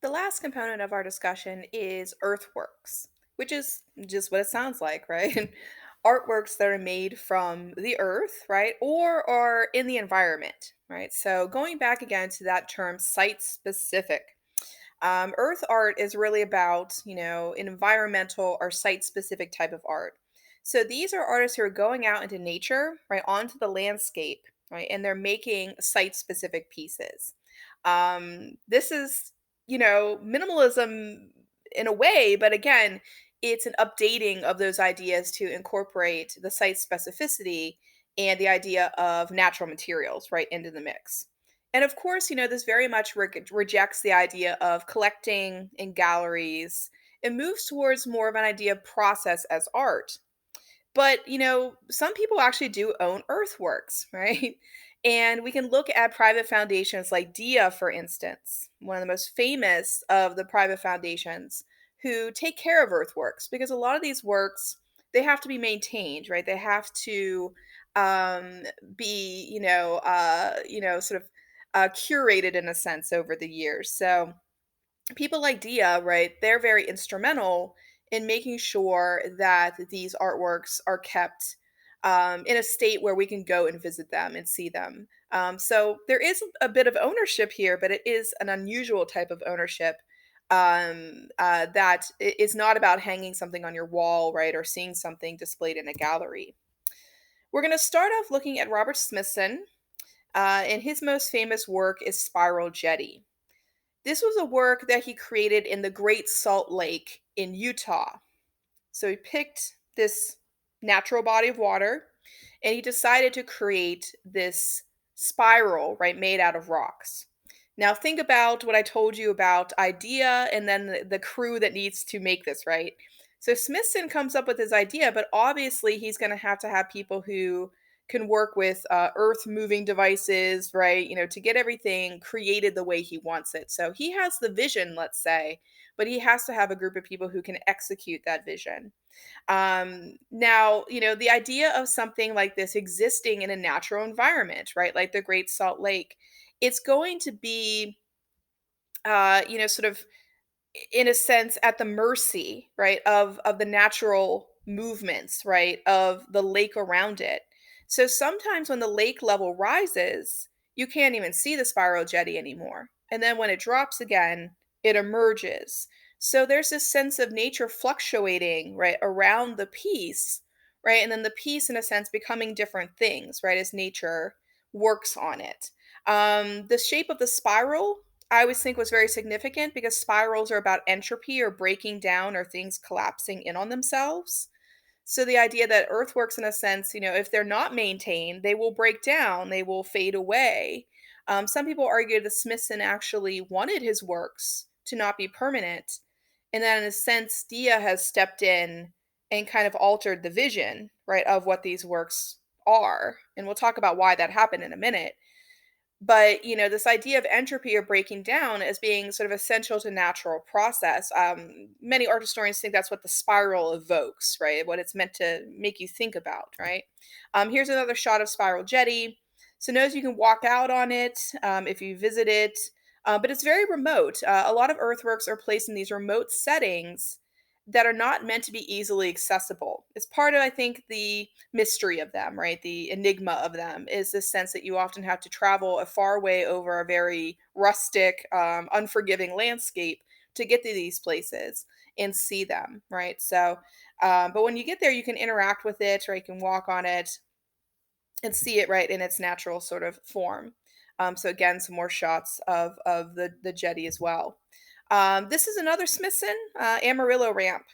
The last component of our discussion is earthworks, which is just what it sounds like, right? Artworks that are made from the earth, right? Or are in the environment, right? So going back again to that term site specific. Earth art is really about, an environmental or site specific type of art. So these are artists who are going out into nature, right, onto the landscape, right, and they're making site specific pieces. This is, minimalism in a way, but again, it's an updating of those ideas to incorporate the site specificity and the idea of natural materials right into the mix. And of course, this very much rejects the idea of collecting in galleries. It moves towards more of an idea of process as art. But, some people actually do own earthworks, right? And we can look at private foundations like DIA, for instance, one of the most famous of the private foundations who take care of earthworks because a lot of these works, they have to be maintained, right? They have to um, be, sort of curated in a sense over the years. So, people like Dia, right, they're very instrumental in making sure that these artworks are kept in a state where we can go and visit them and see them. So there is a bit of ownership here, but it is an unusual type of ownership that is not about hanging something on your wall, right, or seeing something displayed in a gallery. We're going to start off looking at Robert Smithson, and his most famous work is Spiral Jetty. This was a work that he created in the Great Salt Lake in Utah. So he picked this natural body of water and he decided to create this spiral, right, made out of rocks. Now, think about what I told you about idea and then the crew that needs to make this, right? So Smithson comes up with his idea, but obviously he's going to have people who can work with earth moving devices, right? To get everything created the way he wants it. So he has the vision, let's say, but he has to have a group of people who can execute that vision. Now, the idea of something like this existing in a natural environment, right? Like the Great Salt Lake, it's going to be, sort of in a sense at the mercy, right, of the natural movements, right, of the lake around it. So sometimes when the lake level rises, you can't even see the spiral jetty anymore. And then when it drops again, it emerges. So there's this sense of nature fluctuating, right, around the piece, right? And then the piece in a sense becoming different things, right, as nature works on it. The shape of the spiral I always think was very significant because spirals are about entropy or breaking down or things collapsing in on themselves. So the idea that earthworks, in a sense, if they're not maintained, they will break down, they will fade away. Some people argue that Smithson actually wanted his works to not be permanent, and that in a sense, Dia has stepped in and kind of altered the vision, right, of what these works are. And we'll talk about why that happened in a minute. But, this idea of entropy or breaking down as being sort of essential to natural process, many art historians think that's what the spiral evokes, right? What it's meant to make you think about, right? Here's another shot of Spiral Jetty. So notice you can walk out on it if you visit it, but it's very remote. A lot of earthworks are placed in these remote settings that are not meant to be easily accessible. It's part of, I think, the mystery of them, right? The enigma of them is this sense that you often have to travel a far way over a very rustic, unforgiving landscape to get to these places and see them, right? So, but when you get there, you can interact with it, or you can walk on it and see it right in its natural sort of form. So again, some more shots of the jetty as well. This is another Smithson Amarillo ramp.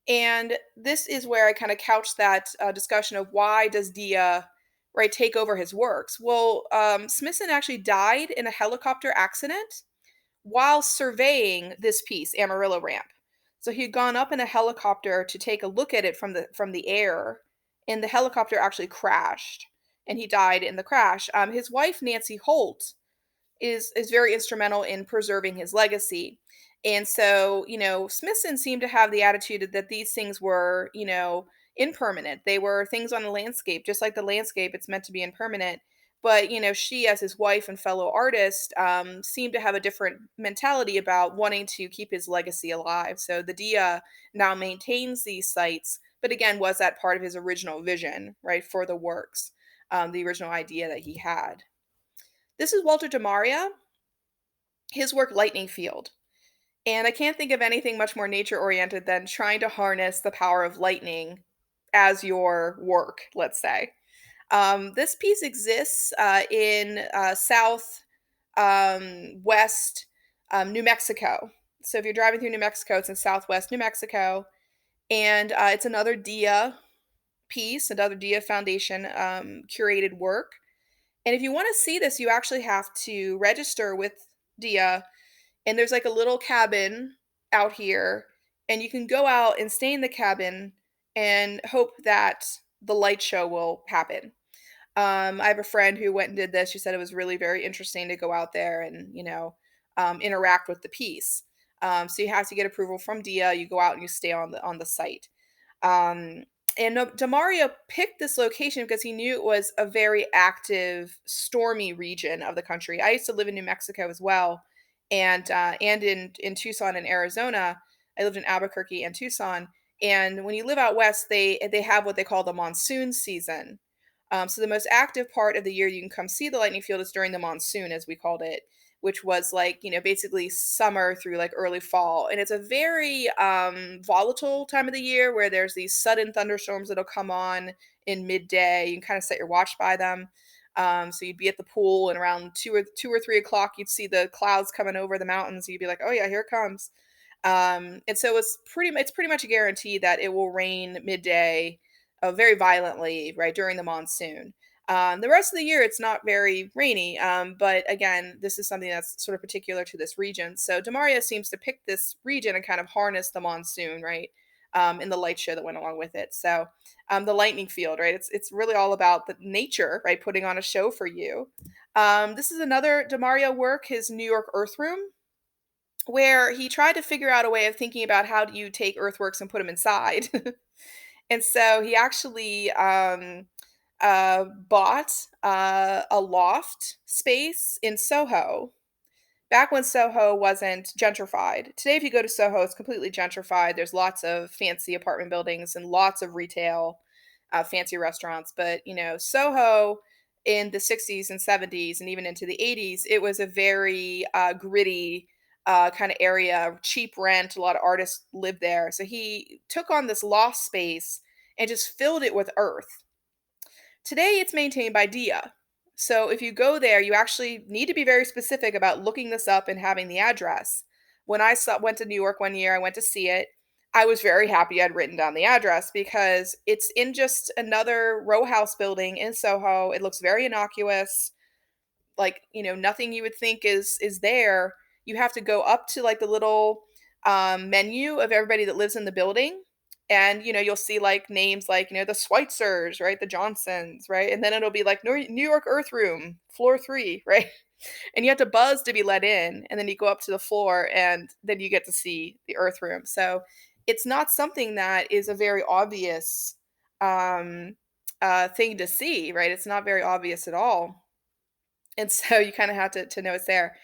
And this is where I kind of couch that discussion of why does Dia right take over his works. Well, Smithson actually died in a helicopter accident while surveying this piece, Amarillo Ramp. So he'd gone up in a helicopter to take a look at it from the air, and the helicopter actually crashed, and he died in the crash. His wife Nancy Holt is very instrumental in preserving his legacy. And so, Smithson seemed to have the attitude that these things were, impermanent. They were things on the landscape, just like the landscape, it's meant to be impermanent. But, she, as his wife and fellow artist, seemed to have a different mentality about wanting to keep his legacy alive. So the Dia now maintains these sites, but again, was that part of his original vision, right, for the works, the original idea that he had. This is Walter de Maria, his work Lightning Field. And I can't think of anything much more nature oriented than trying to harness the power of lightning as your work, let's say. This piece exists in south west New Mexico. So if you're driving through New Mexico, it's in southwest New Mexico. And it's another DIA piece, another DIA Foundation curated work. And if you want to see this, you actually have to register with DIA, and there's like a little cabin out here, and you can go out and stay in the cabin and hope that the light show will happen. I have a friend who went and did this. She said it was really very interesting to go out there and, interact with the piece. So you have to get approval from DIA. You go out and you stay on the site. Um, and Demario picked this location because he knew it was a very active, stormy region of the country. I used to live in New Mexico as well, and in Tucson and Arizona. I lived in Albuquerque and Tucson. And when you live out west, they have what they call the monsoon season. So the most active part of the year you can come see the lightning field is during the monsoon, as we called it, which was like, basically summer through like early fall. And it's a very volatile time of the year where there's these sudden thunderstorms that'll come on in midday. You can kind of set your watch by them. So you'd be at the pool, and around 2 or 3 o'clock, you'd see the clouds coming over the mountains. You'd be like, oh yeah, here it comes. And so it's pretty much a guarantee that it will rain midday, very violently, right, during the monsoon. The rest of the year, it's not very rainy, but again, this is something that's sort of particular to this region. So Demaria seems to pick this region and kind of harness the monsoon, right, in the light show that went along with it. So the lightning field, right, it's really all about the nature, right, putting on a show for you. This is another Demaria work, his New York Earth Room, where he tried to figure out a way of thinking about how do you take earthworks and put them inside. And so he actually bought a loft space in Soho back when Soho wasn't gentrified. Today, if you go to Soho, it's completely gentrified. There's lots of fancy apartment buildings and lots of retail, fancy restaurants. But, Soho in the 60s and 70s and even into the 80s, it was a very gritty kind of area, cheap rent. A lot of artists lived there. So he took on this loft space and just filled it with earth. Today, it's maintained by DIA. So if you go there, you actually need to be very specific about looking this up and having the address. When went to New York one year, I went to see it. I was very happy I'd written down the address because it's in just another row house building in Soho. It looks very innocuous, like, nothing you would think is there. You have to go up to like the little menu of everybody that lives in the building, and you'll see like names like, the Schweitzers, right, the Johnsons, right, and then it'll be like New York Earth Room, floor 3, right. And you have to buzz to be let in, and then you go up to the floor, and then you get to see the Earth Room. So it's not something that is a very obvious um thing to see, right. It's not very obvious at all. And so you kind of have to know it's there.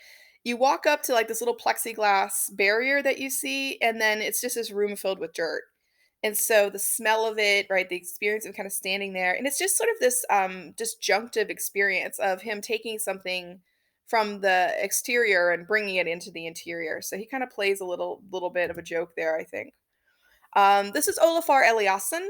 You walk up to like this little plexiglass barrier that you see, and then it's just this room filled with dirt. And so the smell of it, right, the experience of kind of standing there, and it's just sort of this disjunctive experience of him taking something from the exterior and bringing it into the interior. So he kind of plays a little bit of a joke there, I think. This is Olafur Eliasson,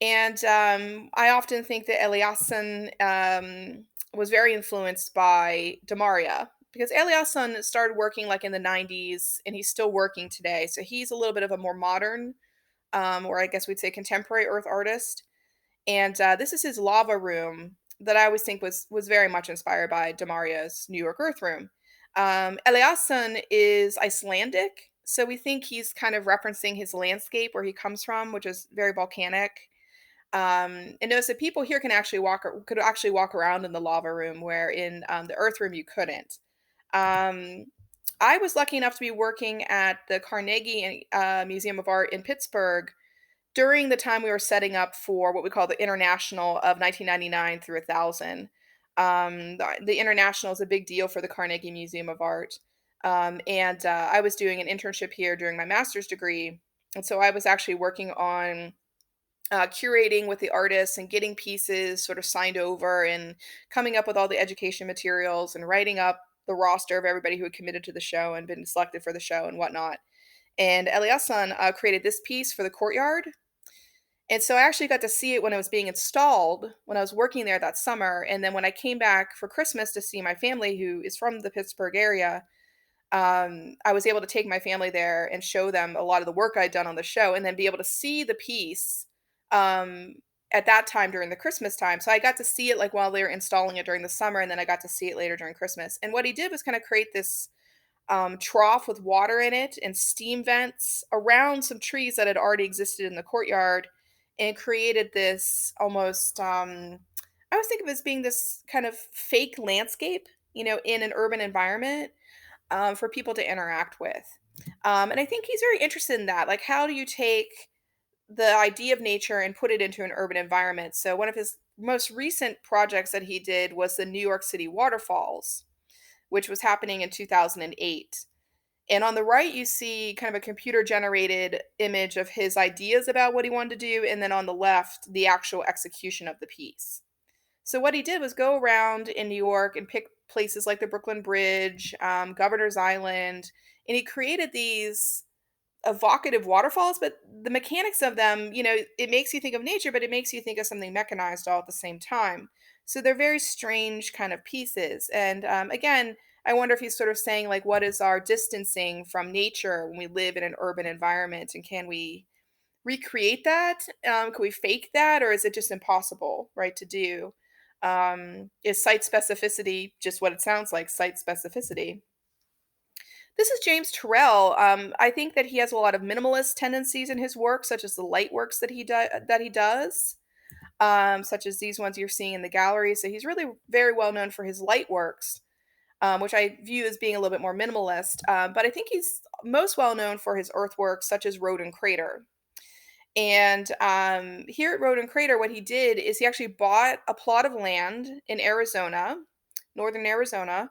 and I often think that Eliasson was very influenced by Demaria because Eliasson started working like in the 90s, and he's still working today. So he's a little bit of a more modern, or I guess we'd say contemporary earth artist. And this is his lava room that I always think was very much inspired by Demaria's New York Earth Room. Eliasson is Icelandic, so we think he's kind of referencing his landscape where he comes from, which is very volcanic. And notice that people here could actually walk around in the lava room, where in the Earth Room you couldn't. Um, I was lucky enough to be working at the Carnegie Museum of Art in Pittsburgh during the time we were setting up for what we call the International of 1999 through 1000. The International is a big deal for the Carnegie Museum of Art. And I was doing an internship here during my master's degree. And so I was actually working on curating with the artists and getting pieces sort of signed over and coming up with all the education materials and writing up the roster of everybody who had committed to the show and been selected for the show and whatnot. And Eliasson created this piece for the courtyard. And so I actually got to see it when it was being installed when I was working there that summer. And then when I came back for Christmas to see my family, who is from the Pittsburgh area, I was able to take my family there and show them a lot of the work I'd done on the show and then be able to see the piece um, at that time during the Christmas time. So I got to see it like while they were installing it during the summer, and then I got to see it later during Christmas. And what he did was kind of create this trough with water in it and steam vents around some trees that had already existed in the courtyard and created this almost, I always think of it as being this kind of fake landscape, in an urban environment for people to interact with. And I think he's very interested in that. Like, how do you take the idea of nature and put it into an urban environment? So, one of his most recent projects that he did was the New York City waterfalls, which was happening in 2008. And on the right, you see kind of a computer generated image of his ideas about what he wanted to do. And then on the left, the actual execution of the piece. So what he did was go around in New York and pick places like the Brooklyn Bridge, Governor's Island, and he created these evocative waterfalls. But the mechanics of them, it makes you think of nature, but it makes you think of something mechanized all at the same time. So they're very strange kind of pieces. And again, I wonder if he's sort of saying like, what is our distancing from nature when we live in an urban environment, and can we recreate that? Can we fake that, or is it just impossible, right, to do? Is site specificity just what it sounds like, site specificity? This is James Turrell. I think that he has a lot of minimalist tendencies in his work, such as the light works that he does, such as these ones you're seeing in the gallery. So he's really very well known for his light works, which I view as being a little bit more minimalist. But I think he's most well known for his earthworks, such as Road and Crater. And here at Road and Crater, what he did is he actually bought a plot of land in Arizona, northern Arizona,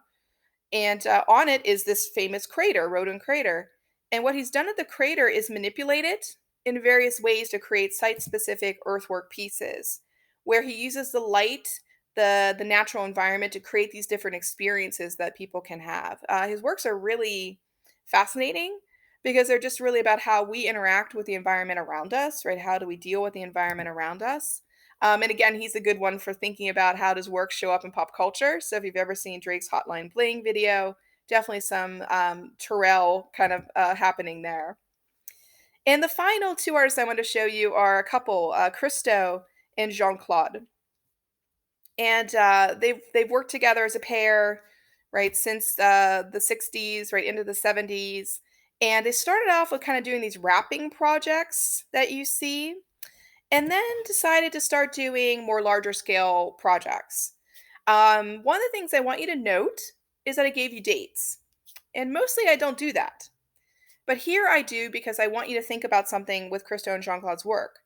and on it is this famous crater, Road and Crater. And what he's done at the crater is manipulate it in various ways to create site-specific earthwork pieces, where he uses the light, the natural environment to create these different experiences that people can have. His works are really fascinating because they're just really about how we interact with the environment around us, right? How do we deal with the environment around us? And again, he's a good one for thinking about how does work show up in pop culture. So if you've ever seen Drake's Hotline Bling video, definitely some Terrell kind of happening there. And the final two artists I want to show you are a couple, Christo and Jean Claude. And they've worked together as a pair, right, since the '60s, right into the '70s. And they started off with kind of doing these wrapping projects that you see, and then decided to start doing more larger scale projects. One of the things I want you to note is that I gave you dates, and mostly I don't do that. But here I do because I want you to think about something with Christo and Jean Claude's work.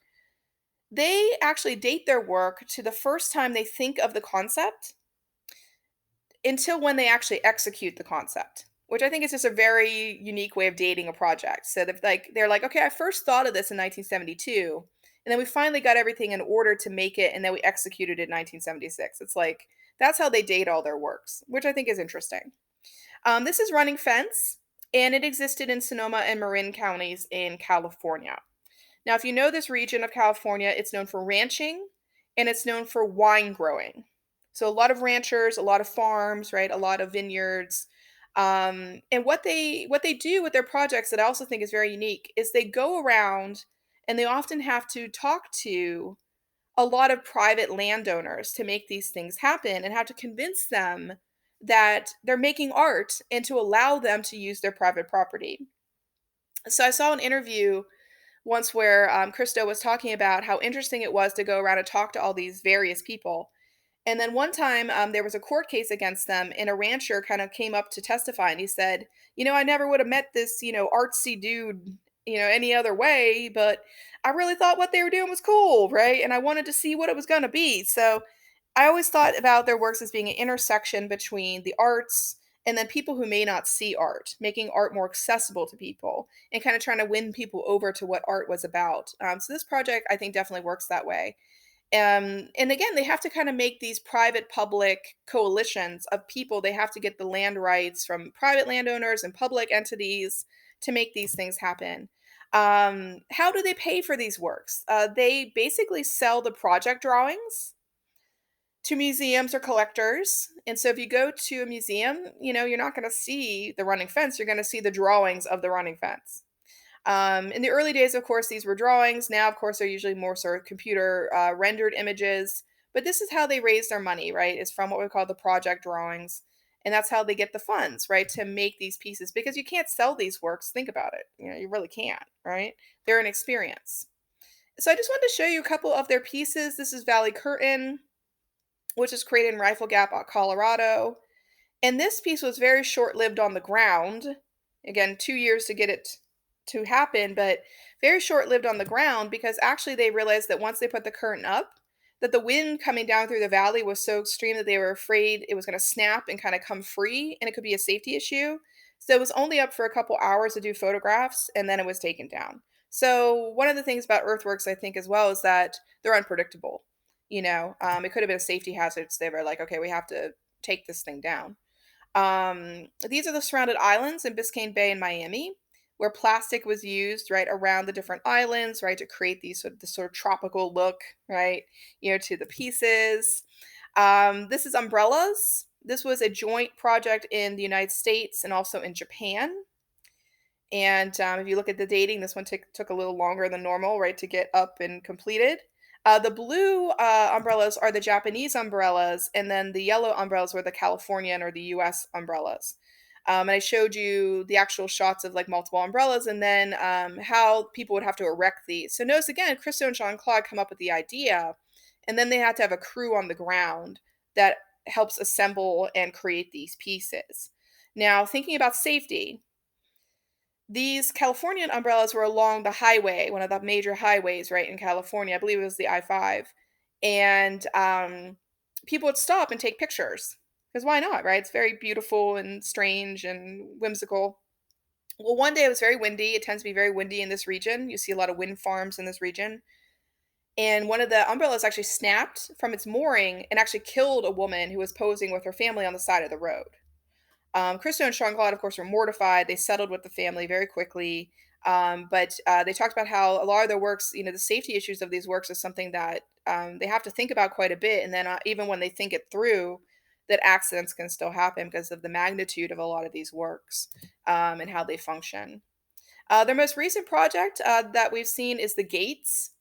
They actually date their work to the first time they think of the concept until when they actually execute the concept, which I think is just a very unique way of dating a project. So they're like, okay, I first thought of this in 1972, and then we finally got everything in order to make it, and then we executed it in 1976. It's like that's how they date all their works, which I think is interesting. This is Running Fence, and it existed in Sonoma and Marin counties in California. Now, if you know this region of California, it's known for ranching and it's known for wine growing. So a lot of ranchers, a lot of farms, right? A lot of vineyards. And what they do with their projects that I also think is very unique is they go around and they often have to talk to a lot of private landowners to make these things happen and have to convince them that they're making art and to allow them to use their private property. So I saw an interview once where Christo was talking about how interesting it was to go around and talk to all these various people. And then one time there was a court case against them, and a rancher kind of came up to testify, and he said, I never would have met this, artsy dude, any other way, but I really thought what they were doing was cool, right? And I wanted to see what it was going to be. So I always thought about their works as being an intersection between the arts and then people who may not see art, making art more accessible to people and kind of trying to win people over to what art was about. So this project, I think, definitely works that way. And again, they have to kind of make these private public coalitions of people. They have to get the land rights from private landowners and public entities to make these things happen. How do they pay for these works? They basically sell the project drawings to museums or collectors. And so if you go to a museum, you're not going to see the running fence, you're going to see the drawings of the running fence. In the early days, of course, these were drawings. Now, of course, they're usually more sort of computer rendered images. But this is how they raise their money, right? Is from what we call the project drawings. And that's how they get the funds, right, to make these pieces because you can't sell these works. Think about it. You really can't, right? They're an experience. So I just wanted to show you a couple of their pieces. This is Valley Curtain, which is created in Rifle Gap, Colorado. And this piece was very short-lived on the ground. Again, 2 years to get it to happen, but very short-lived on the ground because actually they realized that once they put the curtain up, that the wind coming down through the valley was so extreme that they were afraid it was going to snap and kind of come free and it could be a safety issue. So it was only up for a couple hours to do photographs and then it was taken down. So one of the things about earthworks I think as well is that they're unpredictable. It could have been a safety hazard. So they were like, okay, we have to take this thing down. These are the surrounded islands in Biscayne Bay and Miami, where plastic was used right around the different islands, right, to create this sort of tropical look, right, to the pieces. This is umbrellas. This was a joint project in the United States and also in Japan. And if you look at the dating, this one took a little longer than normal, right, to get up and completed. The blue umbrellas are the Japanese umbrellas, and then the yellow umbrellas were the Californian or the US umbrellas. And I showed you the actual shots of like multiple umbrellas and then how people would have to erect these. So notice again, Christo and Jean Claude come up with the idea, and then they had to have a crew on the ground that helps assemble and create these pieces. Now, thinking about safety, these Californian umbrellas were along the highway, one of the major highways, right, in California. I believe it was the I-5. And people would stop and take pictures because why not, right? It's very beautiful and strange and whimsical. Well, one day it was very windy. It tends to be very windy in this region. You see a lot of wind farms in this region. And one of the umbrellas actually snapped from its mooring and actually killed a woman who was posing with her family on the side of the road. Christo and Sean Claude, of course, were mortified. They settled with the family very quickly. But they talked about how a lot of their works, the safety issues of these works is something that they have to think about quite a bit. And then even when they think it through, that accidents can still happen because of the magnitude of a lot of these works and how they function. Their most recent project that we've seen is the Gates.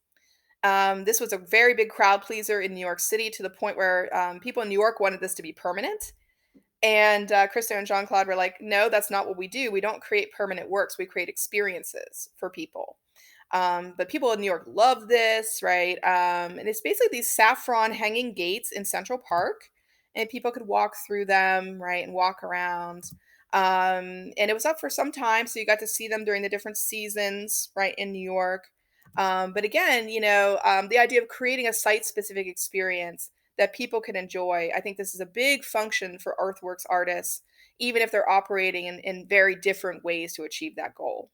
This was a very big crowd pleaser in New York City to the point where people in New York wanted this to be permanent. And Krista and Jean Claude were like, no, that's not what we do. We don't create permanent works. We create experiences for people. But people in New York love this, right? And it's basically these saffron hanging gates in Central Park, and people could walk through them, right, and walk around. And it was up for some time, so you got to see them during the different seasons, right, in New York. But again, the idea of creating a site-specific experience that people can enjoy. I think this is a big function for earthworks artists, even if they're operating in very different ways to achieve that goal.